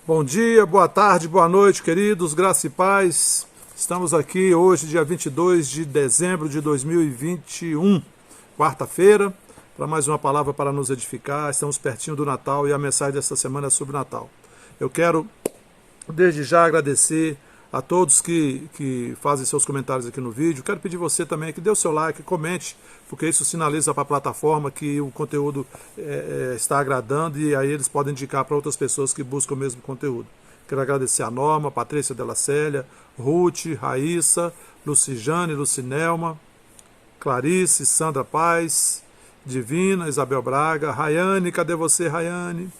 Bom dia, boa tarde, boa noite, queridos, graça e paz. Estamos aqui hoje, dia 22 de dezembro de 2021, quarta-feira, para mais uma palavra para nos edificar. Estamos pertinho do Natal e a mensagem desta semana é sobre o Natal. Eu quero, desde já, agradecer a todos que fazem seus comentários aqui no vídeo. Quero pedir você também que dê o seu like, comente, porque isso sinaliza para a plataforma que o conteúdo está agradando e aí eles podem indicar para outras pessoas que buscam o mesmo conteúdo. Quero agradecer a Norma, Patrícia Della Célia, Ruth, Raíssa, Lucijane, Lucinelma, Clarice, Sandra Paz, Divina, Isabel Braga, Rayane, cadê você, Rayane?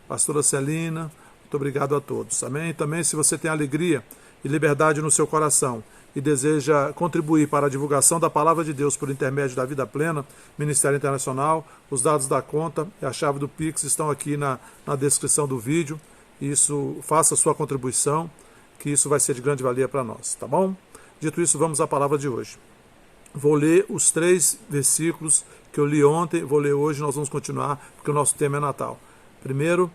Pastora Celina, muito obrigado a todos. Amém? Também, se você tem alegria e liberdade no seu coração e deseja contribuir para a divulgação da Palavra de Deus por intermédio da Vida Plena, Ministério Internacional, os dados da conta e a chave do Pix estão aqui na descrição do vídeo. Isso, faça a sua contribuição, que isso vai ser de grande valia para nós, tá bom? Dito isso, vamos à palavra de hoje. Vou ler os 3 versículos que eu li ontem, vou ler hoje, nós vamos continuar, porque o nosso tema é Natal. Primeiro,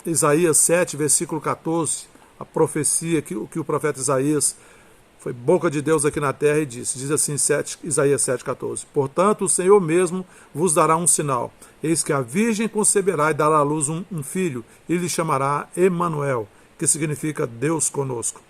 Isaías 7, versículo 14, a profecia que o profeta Isaías foi boca de Deus aqui na terra e diz assim, Isaías 7,14: Portanto, o Senhor mesmo vos dará um sinal. Eis que a virgem conceberá e dará à luz um filho, e lhe chamará Emanuel, que significa Deus conosco.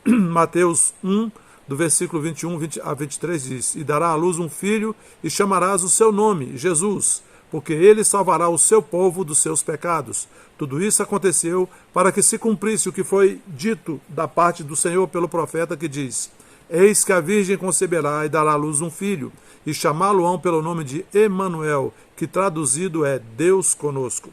Mateus 1, do versículo 21 a 23 diz: E dará à luz um filho, e chamarás o seu nome, Jesus, porque ele salvará o seu povo dos seus pecados. Tudo isso aconteceu para que se cumprisse o que foi dito da parte do Senhor pelo profeta, que diz: Eis que a virgem conceberá e dará à luz um filho, e chamá-lo-ão pelo nome de Emanuel, que traduzido é Deus conosco.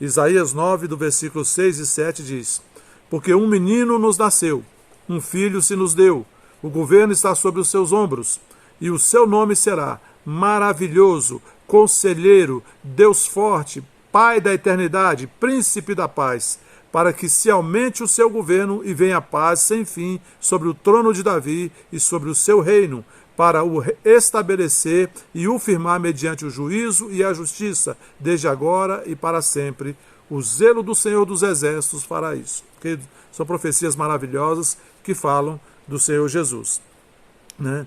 Isaías 9, do versículo 6 e 7 diz: Porque um menino nos nasceu, um filho se nos deu, o governo está sobre os seus ombros, e o seu nome será Maravilhoso, Conselheiro, Deus Forte, Pai da Eternidade, Príncipe da Paz, para que se aumente o seu governo e venha a paz sem fim sobre o trono de Davi e sobre o seu reino, para o estabelecer e o firmar mediante o juízo e a justiça, desde agora e para sempre. O zelo do Senhor dos Exércitos fará isso. São profecias maravilhosas que falam do Senhor Jesus, né?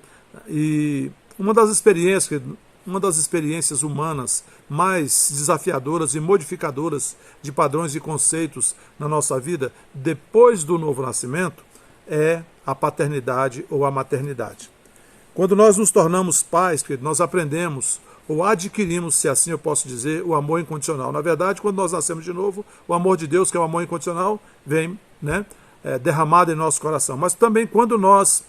E uma das experiências humanas mais desafiadoras e modificadoras de padrões e conceitos na nossa vida, depois do novo nascimento, é a paternidade ou a maternidade. Quando nós nos tornamos pais, nós aprendemos ou adquirimos, se assim eu posso dizer, o amor incondicional. Na verdade, quando nós nascemos de novo, o amor de Deus, que é o amor incondicional, vem, né, derramado em nosso coração. Mas também quando nós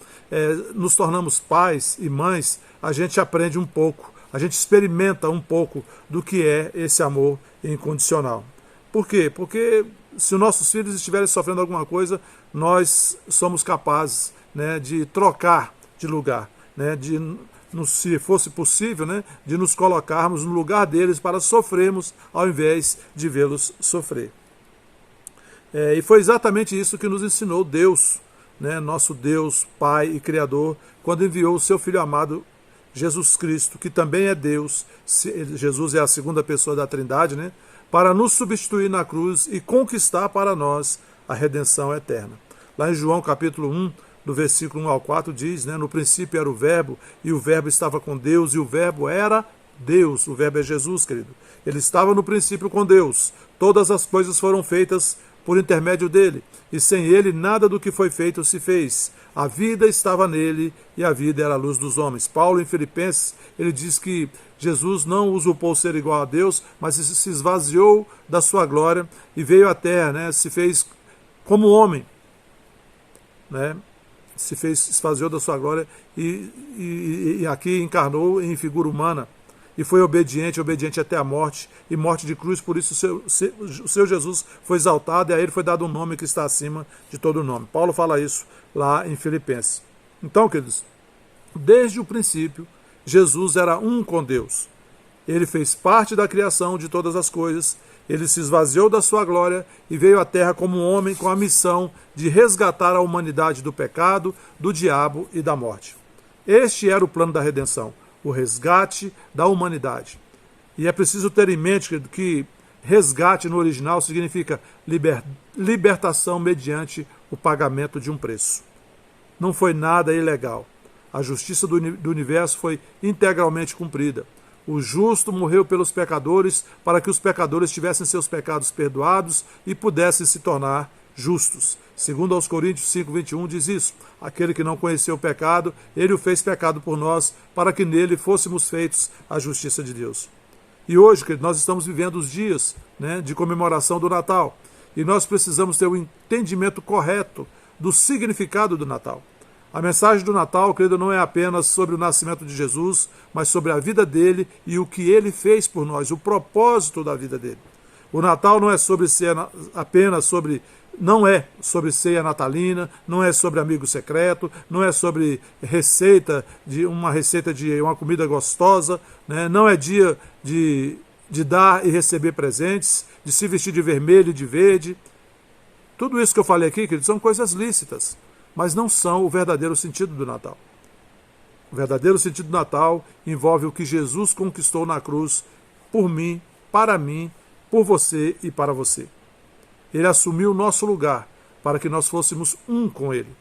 nos tornamos pais e mães, a gente aprende um pouco, a gente experimenta um pouco do que é esse amor incondicional. Por quê? Porque se os nossos filhos estiverem sofrendo alguma coisa, nós somos capazes, né, de trocar de lugar, né, se fosse possível, né, de nos colocarmos no lugar deles para sofrermos ao invés de vê-los sofrer. E foi exatamente isso que nos ensinou Deus, né, nosso Deus, Pai e Criador, quando enviou o seu Filho amado Jesus Cristo, que também é Deus. Jesus é a segunda pessoa da Trindade, né, para nos substituir na cruz e conquistar para nós a redenção eterna. Lá em João capítulo 1, do versículo 1 ao 4, diz, né, no princípio era o Verbo, e o Verbo estava com Deus, e o Verbo era Deus. O Verbo é Jesus, querido. Ele estava no princípio com Deus. Todas as coisas foram feitas por intermédio dele, e sem ele nada do que foi feito se fez. A vida estava nele, e a vida era a luz dos homens. Paulo, em Filipenses, ele diz que Jesus não usurpou ser igual a Deus, mas se esvaziou da sua glória e veio à terra, né, se fez como homem, né, se esvaziou da sua glória e aqui encarnou em figura humana. E foi obediente até a morte, e morte de cruz. Por isso o seu Jesus foi exaltado, e a ele foi dado um nome que está acima de todo nome. Paulo fala isso lá em Filipenses. Então, queridos, desde o princípio, Jesus era um com Deus. Ele fez parte da criação de todas as coisas, ele se esvaziou da sua glória e veio à terra como um homem com a missão de resgatar a humanidade do pecado, do diabo e da morte. Este era o plano da redenção, o resgate da humanidade. E é preciso ter em mente que resgate no original significa libertação mediante o pagamento de um preço. Não foi nada ilegal. A justiça do universo foi integralmente cumprida. O justo morreu pelos pecadores para que os pecadores tivessem seus pecados perdoados e pudessem se tornar justos. Segundo aos Coríntios 5:21 diz isso: aquele que não conheceu o pecado, ele o fez pecado por nós, para que nele fôssemos feitos a justiça de Deus. E hoje, querido, nós estamos vivendo os dias, de comemoração do Natal. E nós precisamos ter o entendimento correto do significado do Natal. A mensagem do Natal, querido, não é apenas sobre o nascimento de Jesus, mas sobre a vida dele e o que ele fez por nós, o propósito da vida dele. O Natal não é não é sobre ceia natalina, não é sobre amigo secreto, não é sobre uma receita de uma comida gostosa, não é dia de dar e receber presentes, de se vestir de vermelho e de verde. Tudo isso que eu falei aqui, queridos, são coisas lícitas, mas não são o verdadeiro sentido do Natal. O verdadeiro sentido do Natal envolve o que Jesus conquistou na cruz por mim, por você e para você. Ele assumiu o nosso lugar para que nós fôssemos um com ele.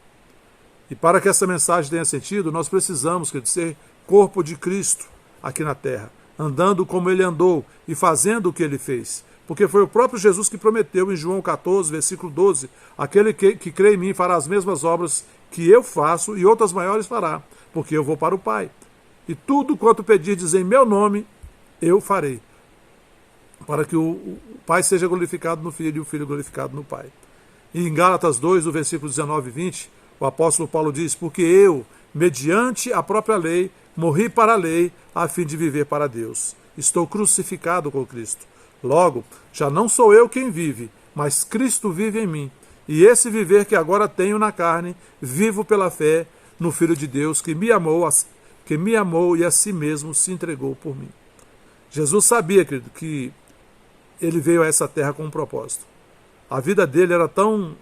E para que essa mensagem tenha sentido, nós precisamos, querido, ser corpo de Cristo aqui na terra, andando como ele andou e fazendo o que ele fez. Porque foi o próprio Jesus que prometeu em João 14, versículo 12, aquele que crê em mim fará as mesmas obras que eu faço e outras maiores fará, porque eu vou para o Pai. E tudo quanto pedirdes em meu nome, eu farei, para que o Pai seja glorificado no Filho e o Filho glorificado no Pai. E em Gálatas 2, no versículo 19 e 20, o apóstolo Paulo diz: porque eu, mediante a própria lei, morri para a lei, a fim de viver para Deus. Estou crucificado com Cristo. Logo, já não sou eu quem vive, mas Cristo vive em mim. E esse viver que agora tenho na carne, vivo pela fé no Filho de Deus, que me amou e a si mesmo se entregou por mim. Jesus sabia, querido, que ele veio a essa terra com um propósito. A vida dele era tão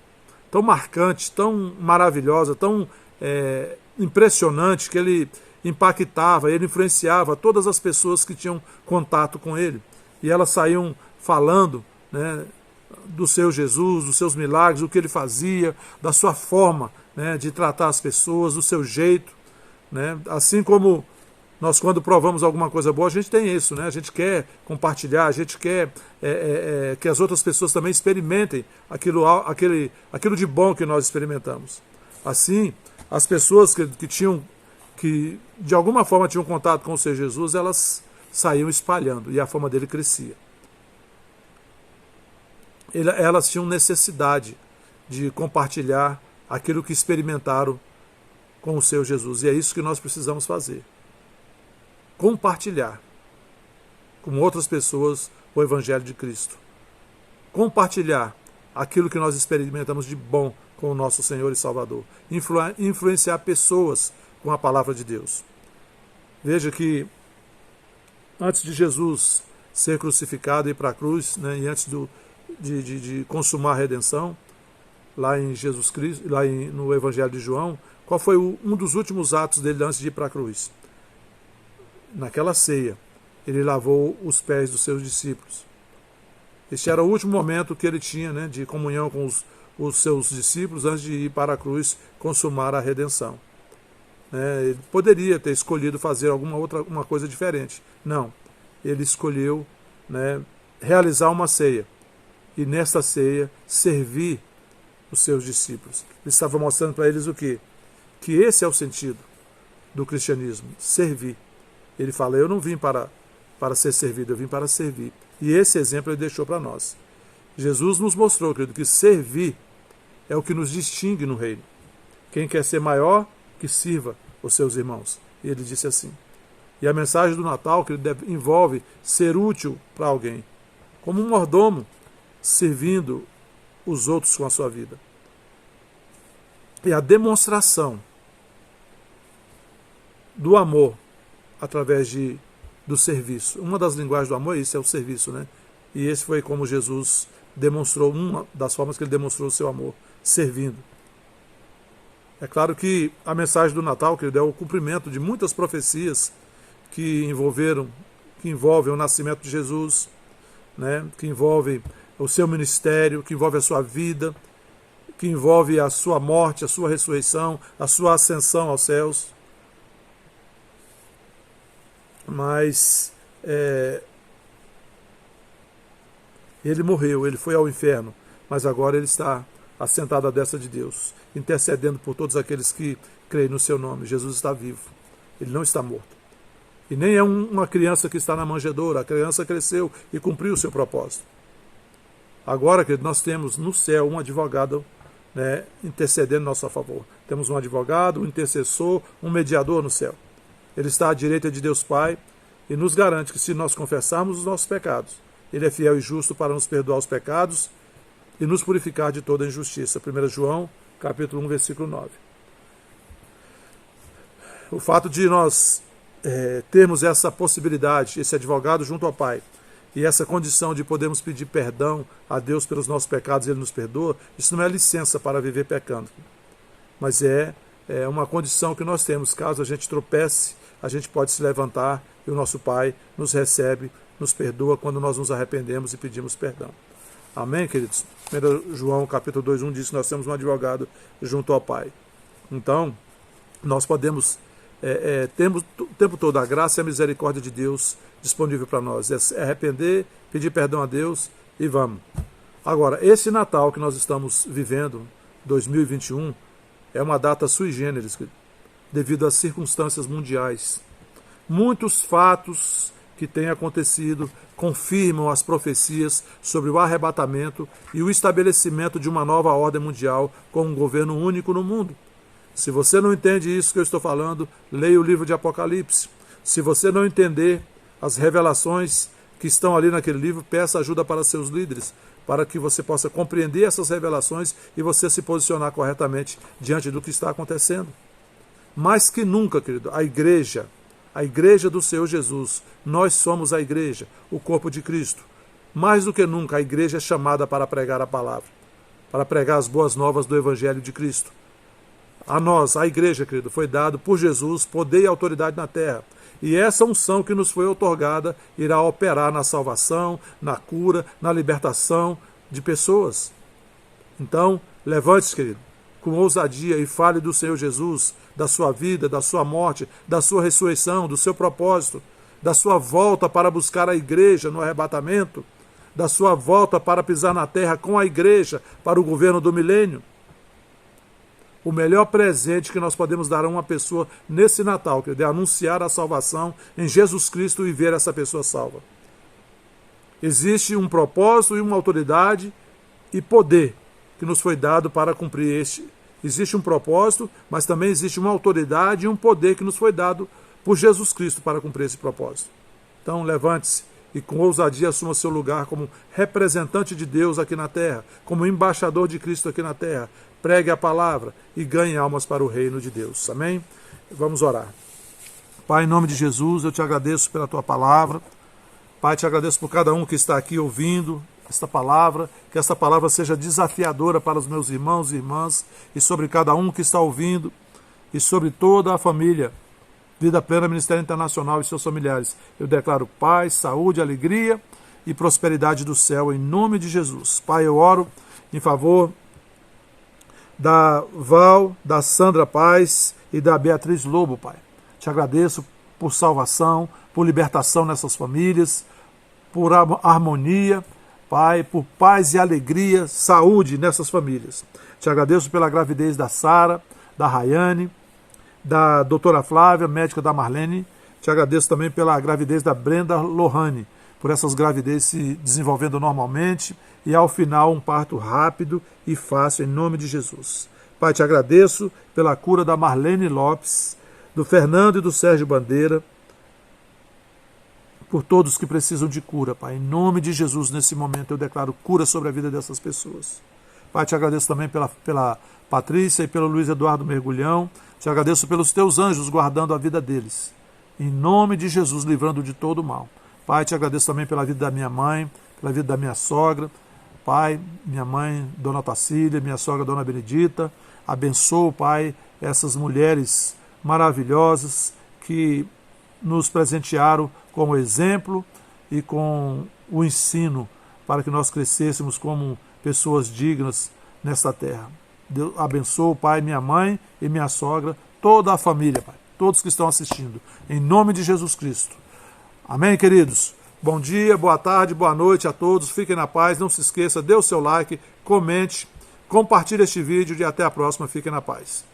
marcante, tão maravilhosa, tão impressionante, que ele impactava, ele influenciava todas as pessoas que tinham contato com ele. E elas saíam falando, do seu Jesus, dos seus milagres, do que ele fazia, da sua forma, de tratar as pessoas, do seu jeito. Assim como nós, quando provamos alguma coisa boa, a gente tem isso, a gente quer compartilhar, a gente quer que as outras pessoas também experimentem aquilo de bom que nós experimentamos. Assim, as pessoas que de alguma forma tinham contato com o Senhor Jesus, elas saíam espalhando e a fama dele crescia. Elas tinham necessidade de compartilhar aquilo que experimentaram com o Senhor Jesus. E é isso que nós precisamos fazer. Compartilhar com outras pessoas o Evangelho de Cristo. Compartilhar aquilo que nós experimentamos de bom com o nosso Senhor e Salvador. Influenciar pessoas com a palavra de Deus. Veja que antes de Jesus ser crucificado e ir para a cruz, e antes de consumar a redenção, lá em Jesus Cristo, no Evangelho de João, qual foi um dos últimos atos dele antes de ir para a cruz? Naquela ceia, ele lavou os pés dos seus discípulos. Este era o último momento que ele tinha, de comunhão com os seus discípulos antes de ir para a cruz consumar a redenção. Ele poderia ter escolhido fazer uma coisa diferente. Não. Ele escolheu realizar uma ceia. E nesta ceia, servir os seus discípulos. Ele estava mostrando para eles o quê? Que esse é o sentido do cristianismo, servir. Ele fala: eu não vim para ser servido, eu vim para servir. E esse exemplo ele deixou para nós. Jesus nos mostrou, querido, que servir é o que nos distingue no reino. Quem quer ser maior, que sirva os seus irmãos. E ele disse assim. E a mensagem do Natal, que envolve ser útil para alguém, como um mordomo, servindo os outros com a sua vida. E a demonstração do amor através do serviço. Uma das linguagens do amor é isso, é o serviço, E esse foi como Jesus demonstrou, uma das formas que ele demonstrou o seu amor, servindo. É claro que a mensagem do Natal, que é o cumprimento de muitas profecias que envolvem o nascimento de Jesus, né, que envolve o seu ministério, que envolve a sua vida, que envolve a sua morte, a sua ressurreição, a sua ascensão aos céus. Mas ele morreu, ele foi ao inferno, mas agora ele está assentado à destra de Deus, intercedendo por todos aqueles que creem no seu nome. Jesus está vivo, ele não está morto. E nem é uma criança que está na manjedoura, a criança cresceu e cumpriu o seu propósito. Agora, querido, nós temos no céu um advogado, né, intercedendo em nosso favor. Temos um advogado, um intercessor, um mediador no céu. Ele está à direita de Deus Pai e nos garante que, se nós confessarmos os nossos pecados, ele é fiel e justo para nos perdoar os pecados e nos purificar de toda injustiça. 1 João, capítulo 1, versículo 9. O fato de nós termos essa possibilidade, esse advogado junto ao Pai, e essa condição de podermos pedir perdão a Deus pelos nossos pecados e Ele nos perdoa, isso não é licença para viver pecando, mas é uma condição que nós temos. Caso a gente tropece, a gente pode se levantar e o nosso Pai nos recebe, nos perdoa quando nós nos arrependemos e pedimos perdão. Amém, queridos? 1 João capítulo 2:1 diz que nós temos um advogado junto ao Pai. Então, nós podemos temos o tempo todo a graça e a misericórdia de Deus disponível para nós. É arrepender, pedir perdão a Deus e vamos. Agora, esse Natal que nós estamos vivendo, 2021, é uma data sui generis, devido às circunstâncias mundiais. Muitos fatos que têm acontecido confirmam as profecias sobre o arrebatamento e o estabelecimento de uma nova ordem mundial com um governo único no mundo. Se você não entende isso que eu estou falando, leia o livro de Apocalipse. Se você não entender as revelações que estão ali naquele livro, peça ajuda para seus líderes, para que você possa compreender essas revelações e você se posicionar corretamente diante do que está acontecendo. Mais que nunca, querido, a igreja do Senhor Jesus, nós somos a igreja, o corpo de Cristo. Mais do que nunca, a igreja é chamada para pregar a palavra, para pregar as boas novas do Evangelho de Cristo. A nós, a igreja, querido, foi dado por Jesus poder e autoridade na terra. E essa unção que nos foi outorgada irá operar na salvação, na cura, na libertação de pessoas. Então, levante-se, querido, com ousadia e fale do Senhor Jesus, da sua vida, da sua morte, da sua ressurreição, do seu propósito, da sua volta para buscar a igreja no arrebatamento, da sua volta para pisar na terra com a igreja para o governo do milênio. O melhor presente que nós podemos dar a uma pessoa nesse Natal, que é anunciar a salvação em Jesus Cristo e ver essa pessoa salva. Existe um propósito e uma autoridade e poder que nos foi dado para cumprir este. Existe um propósito, mas também existe uma autoridade e um poder que nos foi dado por Jesus Cristo para cumprir esse propósito. Então, levante-se e com ousadia assuma seu lugar como representante de Deus aqui na terra, como embaixador de Cristo aqui na terra. Pregue a palavra e ganhe almas para o reino de Deus. Amém? Vamos orar. Pai, em nome de Jesus, eu te agradeço pela tua palavra. Pai, te agradeço por cada um que está aqui ouvindo esta palavra, que esta palavra seja desafiadora para os meus irmãos e irmãs e sobre cada um que está ouvindo e sobre toda a família. Vida Plena Ministério Internacional e seus familiares. Eu declaro paz, saúde, alegria e prosperidade do céu em nome de Jesus. Pai, eu oro em favor da Val, da Sandra Paz e da Beatriz Lobo, Pai. Te agradeço por salvação, por libertação nessas famílias, por harmonia, Pai, por paz e alegria, saúde nessas famílias. Te agradeço pela gravidez da Sara, da Rayane, da doutora Flávia, médica da Marlene. Te agradeço também pela gravidez da Brenda Lohane, por essas gravidezes se desenvolvendo normalmente e ao final um parto rápido e fácil em nome de Jesus. Pai, te agradeço pela cura da Marlene Lopes, do Fernando e do Sérgio Bandeira, por todos que precisam de cura, Pai. Em nome de Jesus, nesse momento eu declaro cura sobre a vida dessas pessoas. Pai, te agradeço também pela Patrícia e pelo Luiz Eduardo Mergulhão. Te agradeço pelos teus anjos guardando a vida deles. Em nome de Jesus, livrando de todo o mal. Pai, te agradeço também pela vida da minha mãe, pela vida da minha sogra. Pai, minha mãe, Dona Tacília, minha sogra, Dona Benedita. Abençoa, Pai, essas mulheres maravilhosas que nos presentearam como exemplo e com o ensino para que nós crescêssemos como pessoas dignas nesta terra. Deus abençoe o Pai, minha mãe e minha sogra, toda a família, Pai, todos que estão assistindo, em nome de Jesus Cristo. Amém, queridos? Bom dia, boa tarde, boa noite a todos, fiquem na paz, não se esqueça, dê o seu like, comente, compartilhe este vídeo e até a próxima, fiquem na paz.